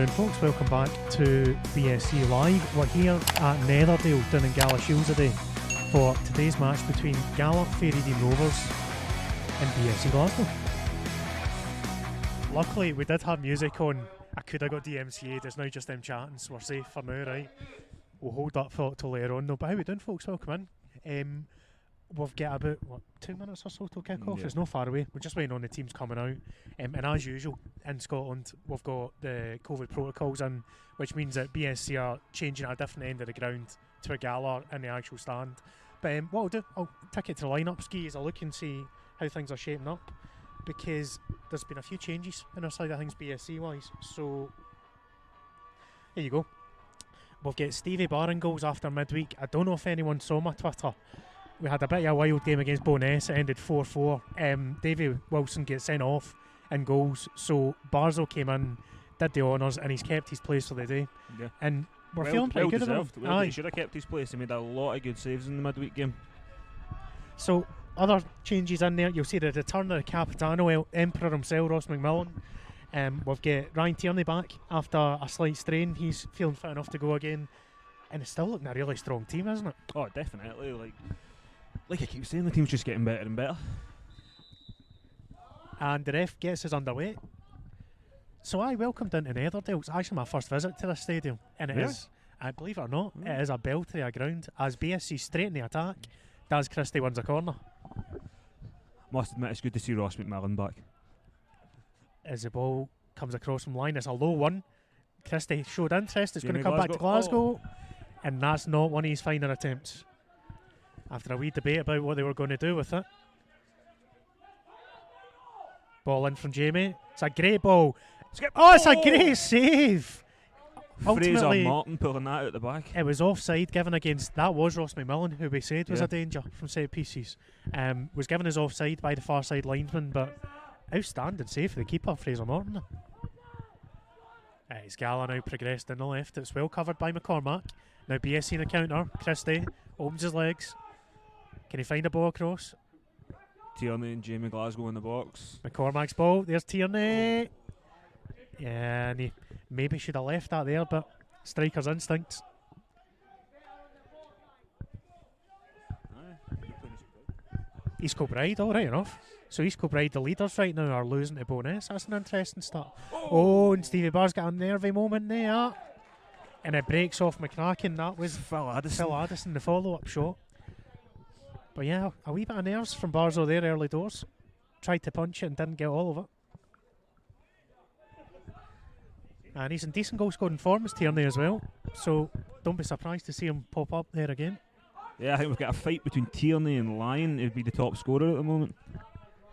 afternoon, folks. Welcome back to BSC Live. We're here at Netherdale down in Gala today for today's match between Gala Fairydean Rovers and BSC Glasgow. Luckily, we did have music on. I could have got DMCA'd. It's now just them chatting, so we're safe for now, right? We'll hold that thought till later on, though. But how we doing, folks? Welcome in. We've got about 2 minutes or so till kick-off. Yeah. It's not far away. We're just waiting on the teams coming out. And as usual, in Scotland, we've got the COVID protocols in, which means that BSC are changing at a different end of the ground to a Gala in the actual stand. But what I'll do, I'll take it to the lineup skis. I'll look and see how things are shaping up, because there's been a few changes in our side of things BSC-wise. So, there you go. We've got Stevie Barr in goals after midweek. I don't know if anyone saw my Twitter. We had a bit of a wild game against Bo'ness. It ended 4-4. Davy Wilson gets sent off in goals. So Barzo came in, did the honours, and he's kept his place for the day. Yeah. And we're feeling pretty good about him. He should have kept his place. He made a lot of good saves in the midweek game. So other changes in there. You'll see the return of the Capitano, Emperor himself, Ross McMillan. We've got Ryan Tierney back after a slight strain. He's feeling fit enough to go again. And it's still looking a really strong team, isn't it? Oh, definitely. Like I keep saying, the team's just getting better and better. And the ref gets us underway. So I welcomed into Netherdale. It's actually my first visit to this stadium. And it is, I believe it or not, it is a belter of a ground. As BSC straighten the attack, Daz Christie wins a corner. Must admit, it's good to see Ross McMillan back. As the ball comes across from line, it's a low one. Christie showed interest. It's going to come back to Glasgow. And that's not one of his finer attempts. After a wee debate about what they were going to do with it. Ball in from Jamie. It's a great ball. It's a great save. Fraser Martin pulling that out the back. It was offside given against, that was Ross McMillan, who we said was a danger from set pieces. Was given as offside by the far side linesman, but outstanding save for the keeper, Fraser Martin. It's Gala now progressed in the left. It's well covered by McCormack. Now BSC in the counter. Christie opens his legs. Can he find a ball across? Tierney and Jamie Glasgow in the box. McCormack's ball. There's Tierney. Yeah, and he maybe should have left that there, but striker's instincts. East Kilbride, all right enough. So East Kilbride, the leaders right now, are losing to Bo'ness. That's an interesting start. Oh, and Stevie Barr's got a nervy moment there. And it breaks off McCracken. That was Phil Addison, the follow-up shot. But yeah, a wee bit of nerves from Barzo there early doors. Tried to punch it and didn't get all of it. And he's in decent goal scoring form as Tierney as well. So don't be surprised to see him pop up there again. Yeah, I think we've got a fight between Tierney and Lyon. He'd be the top scorer at the moment.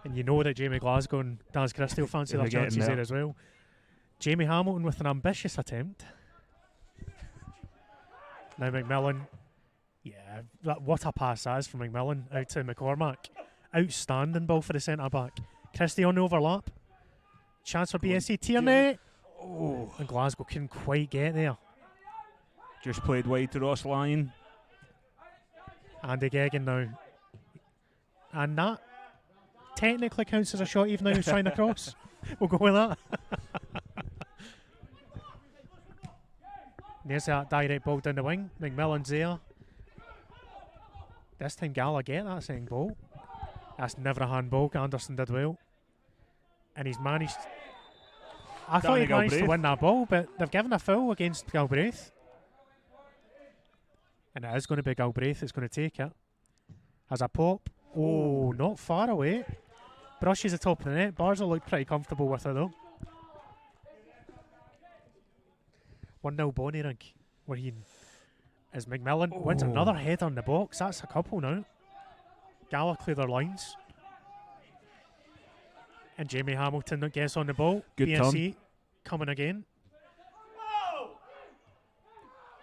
And you know that Jamie Glasgow and Daz Christie will fancy their chances there as well. Jamie Hamilton with an ambitious attempt. Now McMillan. Yeah, what a pass that is from McMillan out to McCormack. Outstanding ball for the centre-back. Christie on the overlap. Chance for BSC. Tierney. Oh, and Glasgow couldn't quite get there. Just played wide to Ross Lyon. Andy Geoghegan now. And that technically counts as a shot even though he's trying to cross. We'll go with that. There's that direct ball down the wing. McMillan's there. This time Gala get that second ball. That's never a handball. Anderson did well. And he's managed... I thought he managed to win that ball, but they've given a foul against Galbraith. And it is going to be Galbraith that's going to take it. Has a pop. Oh, not far away. Brushes the top of the net. Barzo looked pretty comfortable with it though. 1-0 Bonnyrigg. Where he... As McMillan wins another header on the box. That's a couple now. Gala clear their lines. And Jamie Hamilton that gets on the ball. Good BSC turn. Coming again.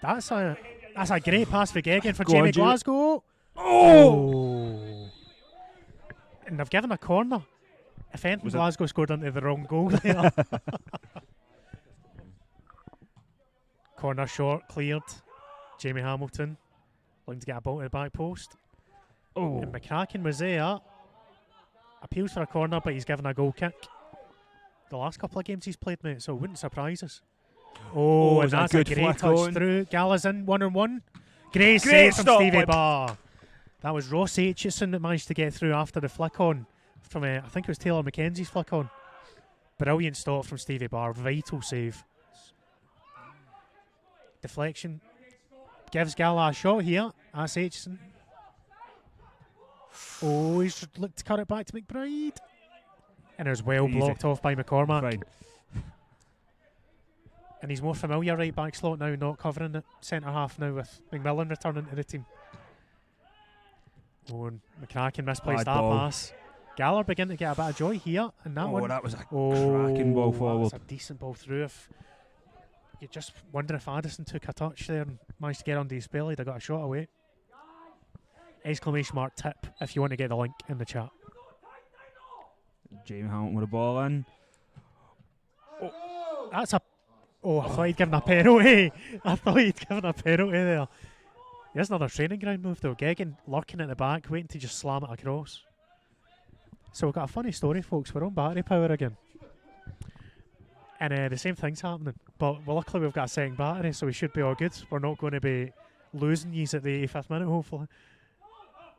That's a great pass for Geoghegan for Jamie Glasgow. Oh! And they've given a corner. If anything, Glasgow scored into the wrong goal there. Corner short, cleared. Jamie Hamilton looking to get a ball to the back post. Oh! And McCracken was there. Appeals for a corner, but he's given a goal kick. The last couple of games he's played, mate, so it wouldn't surprise us. Oh, and is that that's a good great flick touch on? through. Gala's in 1-on-1. Great save Great from stop, Stevie lad. Barr. That was Ross Aitchison that managed to get through after the flick on from, I think it was Taylor McKenzie's flick on. Brilliant stop from Stevie Barr. Vital save. Deflection. Gives Gala a shot here. That's Aitchison. Oh, he's looked to cut it back to McBride. And it was well Easy. blocked off by McCormack. Fine. And he's more familiar right back slot now, not covering it centre half now with McMillan returning to the team. Oh, and McCracken misplaced Bad that ball. pass. Gallagher beginning to get a bit of joy here, and that one. That was a cracking ball forward. That's a decent ball through. If you're just wondering if Addison took a touch there and managed to get on his belly, they got a shot away. Exclamation mark tip if you want to get the link in the chat. Jamie Hamilton with the ball in. That's a. Oh, I thought he'd given a penalty. I thought he'd given a penalty there. Here's another training ground move though. Geoghegan lurking at the back, waiting to just slam it across. So we've got a funny story, folks. We're on battery power again. And the same thing's happening. But luckily we've got a second battery, so we should be all good. We're not going to be losing these at the 85th minute, hopefully.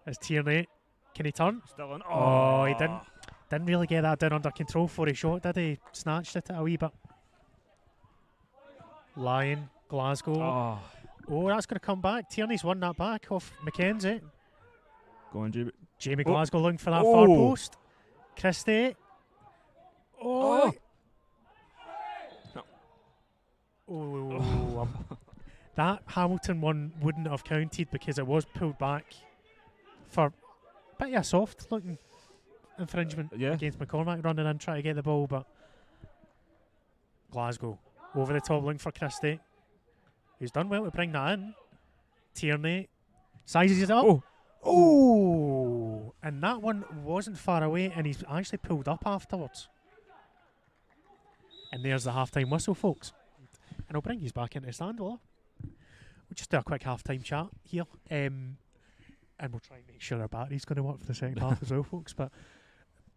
It's Tierney. Can he turn? Still in. Oh, he didn't really get that down under control for his shot, did he? Snatched it a wee bit. Lyon, Glasgow. Oh, that's going to come back. Tierney's won that back off McKenzie. Go on, Jamie. Jamie Glasgow looking for that far post. Christie. Oh. That Hamilton one wouldn't have counted because it was pulled back for a bit of a soft looking infringement against McCormack running in trying to get the ball, but Glasgow over the top looking for Christie, who's done well to bring that in. Tierney sizes it up. Oh, and that one wasn't far away, and he's actually pulled up afterwards. And there's the half-time whistle, folks. And I'll bring you back into the stand, will I? We'll just do a quick half-time chat here, and we'll try and make sure our battery's going to work for the second half as well, folks. But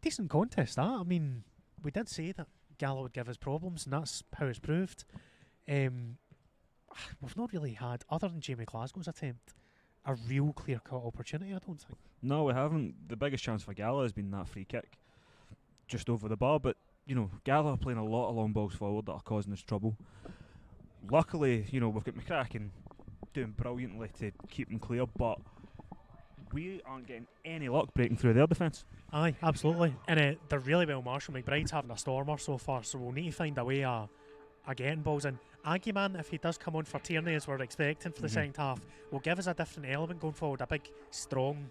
decent contest, that. I mean, we did say that Gala would give us problems, and that's how it's proved. We've not really had, other than Jamie Glasgow's attempt, a real clear-cut opportunity, I don't think. No, we haven't. The biggest chance for Gala has been that free kick just over the bar, but you know, Gala are playing a lot of long balls forward that are causing us trouble. Luckily, you know, we've got McCracken doing brilliantly to keep them clear, but we aren't getting any luck breaking through their defence. Aye, absolutely. And they're really well marshalled. McBride's having a stormer so far, so we'll need to find a way of getting balls in. Aguiman, if he does come on for Tierney as we're expecting for the second half, will give us a different element going forward, a big, strong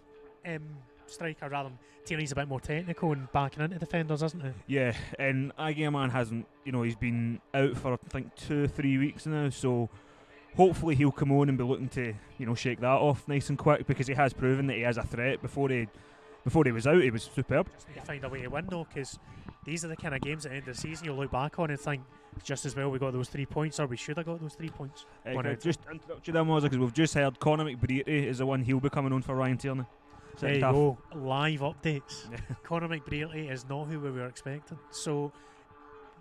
striker rather than Tierney's a bit more technical and backing into defenders, isn't he? Yeah, and Aguiman hasn't, you know, he's been out for I think 2-3 weeks now, so hopefully he'll come on and be looking to, you know, shake that off nice and quick, because he has proven that he has a threat. Before he was out, he was superb. Just need to find a way to win though, because these are the kind of games at the end of the season you'll look back on and think just as well we got those 3 points, or we should have got those 3 points. Just interrupt you there, Mozza, because we've just heard Conor McBrearty is the one he'll be coming on for Ryan Tierney. There you go, live updates. Conor McBrearty is not who we were expecting. So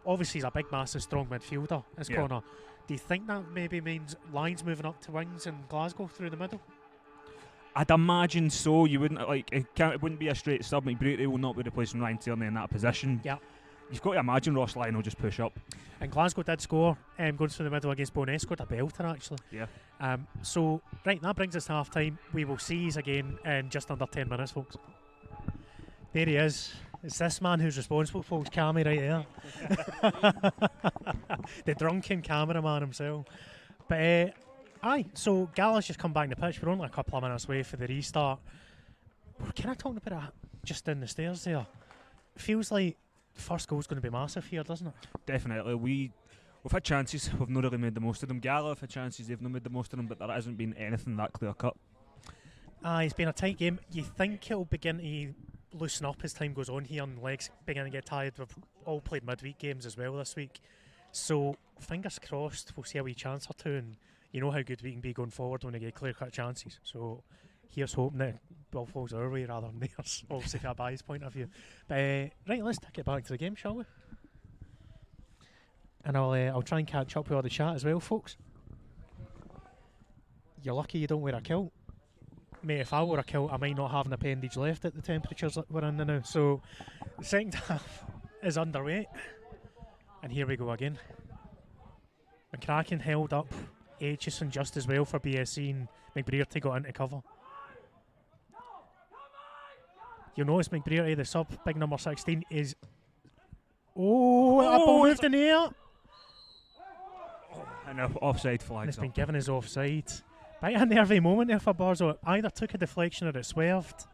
obviously he's a big, massive, strong midfielder, is Conor. Do you think that maybe means Lyons moving up to wings and Glasgow through the middle? I'd imagine so. You wouldn't it wouldn't be a straight sub. McBrearty will not be replacing Ryan Tierney in that position. Yeah. You've got to imagine Ross Lyon will just push up. And Glasgow did score, going through the middle against Bowness, scored a belter actually. Yeah. So, right, that brings us to half time. We will see you again in just under 10 minutes, folks. There he is. It's this man who's responsible, folks. Cammy right there. The drunken cameraman himself. But, aye, so Gala's just come back in the pitch. We're only a couple of minutes away for the restart. We're kind of talking about just down the stairs there. Feels like first goal's going to be massive here, doesn't it? Definitely. We've had chances, we've not really made the most of them. Gala have had chances, they've not made the most of them, but there hasn't been anything that clear cut. It's been a tight game. You think it'll begin to loosen up as time goes on here and legs begin to get tired. We've all played midweek games as well this week, so fingers crossed we'll see a wee chance or two, and you know how good we can be going forward when we get clear cut chances. So here's hoping that ball falls our way rather than theirs, obviously from a bias point of view. But right, let's take it back to the game, shall we? and I'll try and catch up with all the chat as well, folks. You're lucky you don't wear a kilt. Mate, if I wore a kilt, I might not have an appendage left at the temperatures that we're in now. So, the second half is underway. And here we go again. McCracken held up Aitchison just as well for BSC, and McBrearty got into cover. You'll notice McBrearty, the sub, big number 16, is... Oh, a ball moved in the air. And an offside flag. And it's been given as offside. Quite a nervy moment there for Barzo. Either took a deflection or it swerved.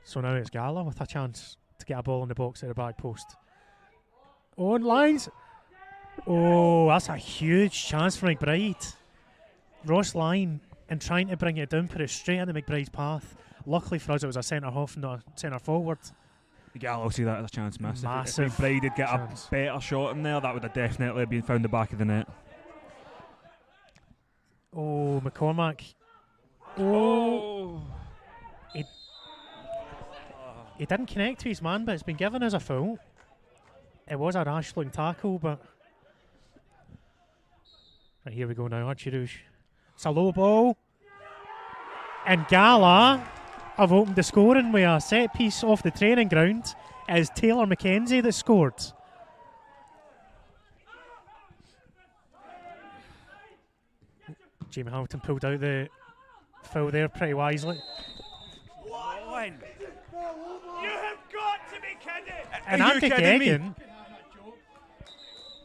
So now it's Gala with a chance to get a ball in the box at the back post. Owen lines. Oh, that's a huge chance for McBride. Ross Line and trying to bring it down, put it straight into McBride's path. Luckily for us, it was a centre half, not a centre forward. Gala will see that as a chance miss. Massive if McBride did get chance. a better shot in there, that would have definitely been found the back of the net. Oh, McCormack. Oh. He didn't connect to his man, but it's been given as a foul. It was a rash looking tackle, but... Right, here we go now, Archie Rouge. It's a low ball. And Gala have opened the scoring with a set piece off the training ground. It is Taylor McKenzie that scored. Jamie Hamilton pulled out the foul there pretty wisely. One. You have got to be kidding! And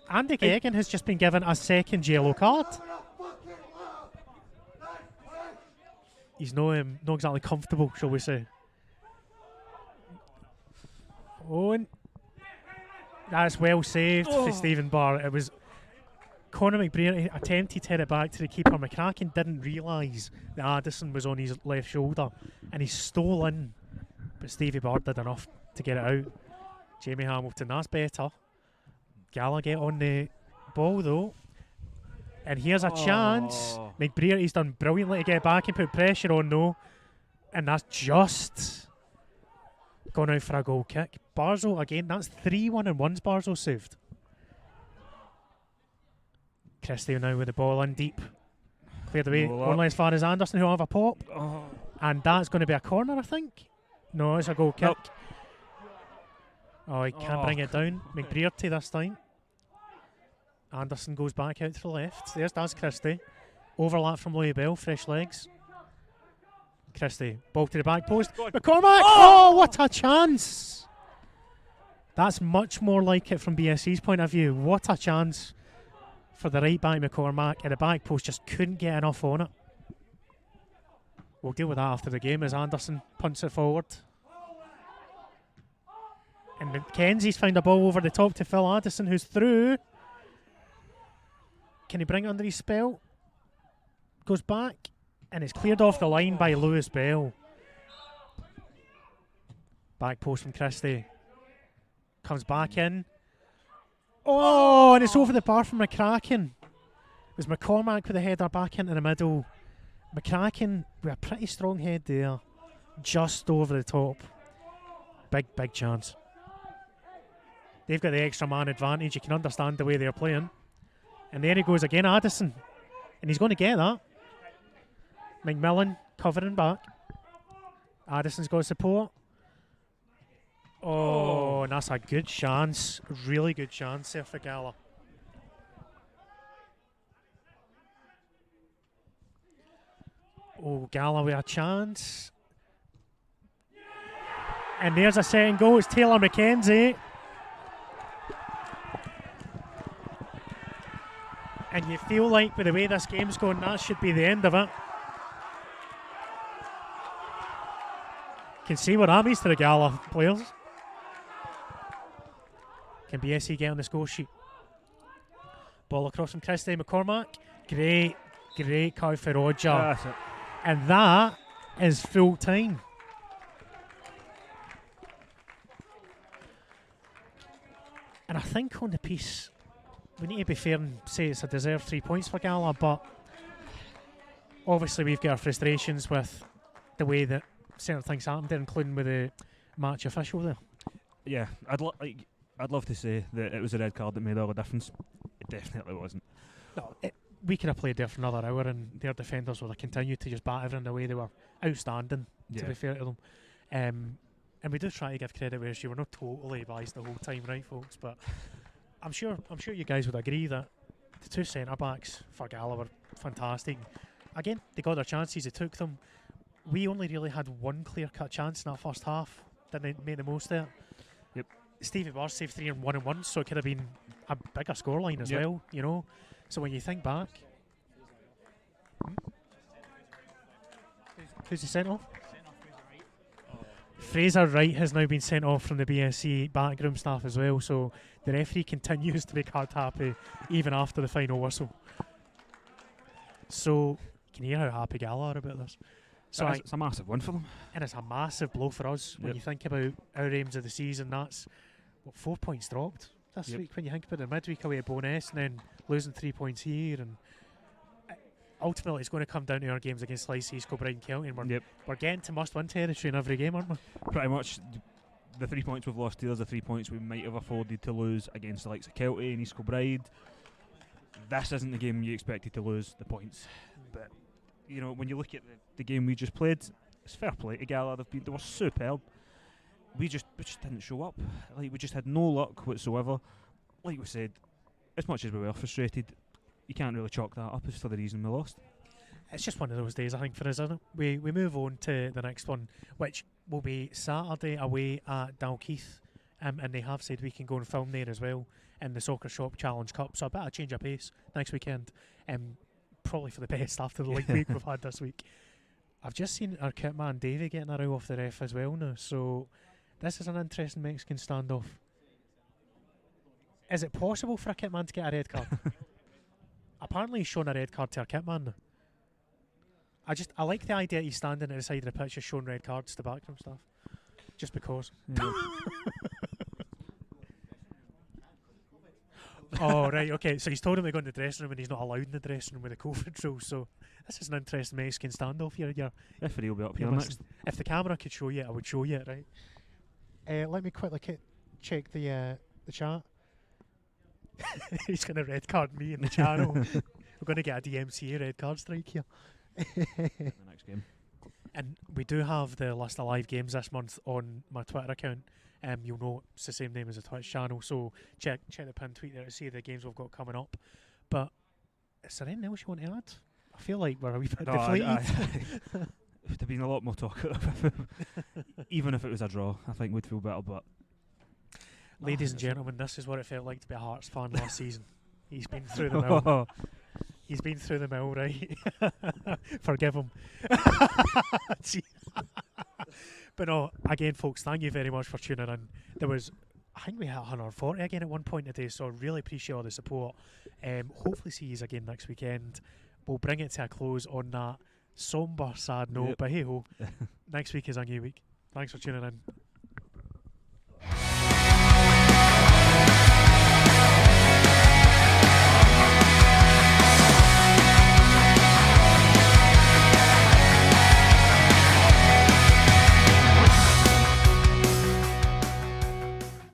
Andy Geoghegan has just been given a second yellow card. He's not exactly comfortable, shall we say. Owen. That's well saved for Stephen Barr. It was Conor McBrearty attempted to head it back to the keeper. McCracken didn't realise that Addison was on his left shoulder and he stole in, but Stevie Barr did enough to get it out. Jamie Hamilton, that's better. Gala get on the ball though, and here's a chance. McBrearty's done brilliantly to get back and put pressure on though, and that's just gone out for a goal kick. Barzo again, that's 3-1 and one's Barzo saved. Christie now with the ball in deep. Cleared away only as far as Anderson, who'll have a pop. And that's going to be a corner, I think. No, it's a goal kick. Oh, he can't bring it down. McBrearty this time. Anderson goes back out to the left. That's Christie. Overlap from Louis Bell, fresh legs. Christie, ball to the back post. McCormack! Oh, what a chance! That's much more like it from BSC's point of view. What a chance for the right back McCormack, and the back post just couldn't get enough on it. We'll deal with that after the game as Anderson punts it forward. And McKenzie's found a ball over the top to Phil Addison, who's through. Can he bring it under his spell? Goes back, and it's cleared off the line by Lewis Bell. Back post from Christie. Comes back in. Oh, and it's over the bar from McCracken. It was McCormack with the header back into the middle. McCracken with a pretty strong head there. Just over the top. Big chance. They've got the extra man advantage. You can understand the way they're playing. And there he goes again, Addison. And he's going to get that. McMillan covering back. Addison's got support. Oh, and that's a good chance. Really good chance there for Gala. Oh, Gala with a chance. And there's a second goal. It's Taylor McKenzie. And you feel like with the way this game's going, that should be the end of it. Can see what that means to the Gala players. Can BSC get on the score sheet? Ball across from Christie McCormack. Great cut for Roger. And that is full time. And I think on the piece, we need to be fair and say it's a deserved 3 points for Gala, but obviously we've got our frustrations with the way that certain things happened there, including with the match official there. Yeah, I'd I'd love to say that it was a red card that made all the difference. It definitely wasn't. No, we could have played there for another hour, and their defenders would have continued to just bat everything away. They were outstanding, to be fair to them. And we do try to give credit where we're not totally biased the whole time, right, folks? But I'm sure you guys would agree that the two centre backs for Gala were fantastic. Again, they got their chances, they took them. We only really had one clear-cut chance in that first half. Didn't make the most of it. Yep. Stevie Barr saved 3 and 1-1, so it could have been a bigger scoreline as well, you know. So when you think back, who's he sent off? Fraser Wright has now been sent off from the BSC backroom staff as well, so the referee continues to be card happy even after the final whistle. So you can hear how happy Gala are about this. So it's a massive win for them. And it's a massive blow for us. When you think about our aims of the season, that's 4 points dropped this week. When you think about the midweek away at Bo'ness and then losing 3 points here, and ultimately it's going to come down to our games against Slice, East Kilbride and Kelty, and we're getting to must-win territory in every game, aren't we? Pretty much. The 3 points we've lost here is the 3 points we might have afforded to lose against the likes of Kelty and East Kilbride. This isn't the game you expected to lose the points, but you know, when you look at the game we just played, it's fair play to Gala. They were superb. We just didn't show up. Like, we just had no luck whatsoever. Like we said, as much as we were frustrated, you can't really chalk that up as for the reason we lost. It's just one of those days, I think, for us, isn't it? We move on to the next one, which will be Saturday away at Dalkeith, and they have said we can go and film there as well in the Soccer Shop Challenge Cup, so a bit of change of pace next weekend. Probably for the best after the league week we've had this week. I've just seen our kit man Davey getting a row off the ref as well now, so this is an interesting Mexican standoff. Is it possible for a kit man to get a red card? Apparently he's shown a red card to our kit man now. I like the idea he's standing at the side of the pitch just showing red cards to backroom staff. Just because. Yeah. Oh, right, okay. So he's told him to go in the dressing room and he's not allowed in the dressing room with the COVID rules. So this is an interesting Mexican standoff here. Referee will be up here next. If the camera could show you it, I would show you it, right? Let me quickly check the chat. He's going to red card me in the channel. We're going to get a DMCA red card strike here. The next game. And we do have the list of live games this month on my Twitter account. You'll know it's the same name as the Twitch channel, so check the pinned tweet there to see the games we've got coming up. But is there anything else you want to add? I feel like we're a wee bit deflated. There'd have been a lot more talk. Even if it was a draw, I think we'd feel better. But ladies and gentlemen, this is what it felt like to be a Hearts fan last season. He's been through the mill. He's been through the mill, right? Forgive him. But no, again, folks, thank you very much for tuning in. I think we hit 140 again at one point today, so I really appreciate all the support. Hopefully see you again next weekend. We'll bring it to a close on that sombre, sad note, but hey ho, next week is a new week. Thanks for tuning in.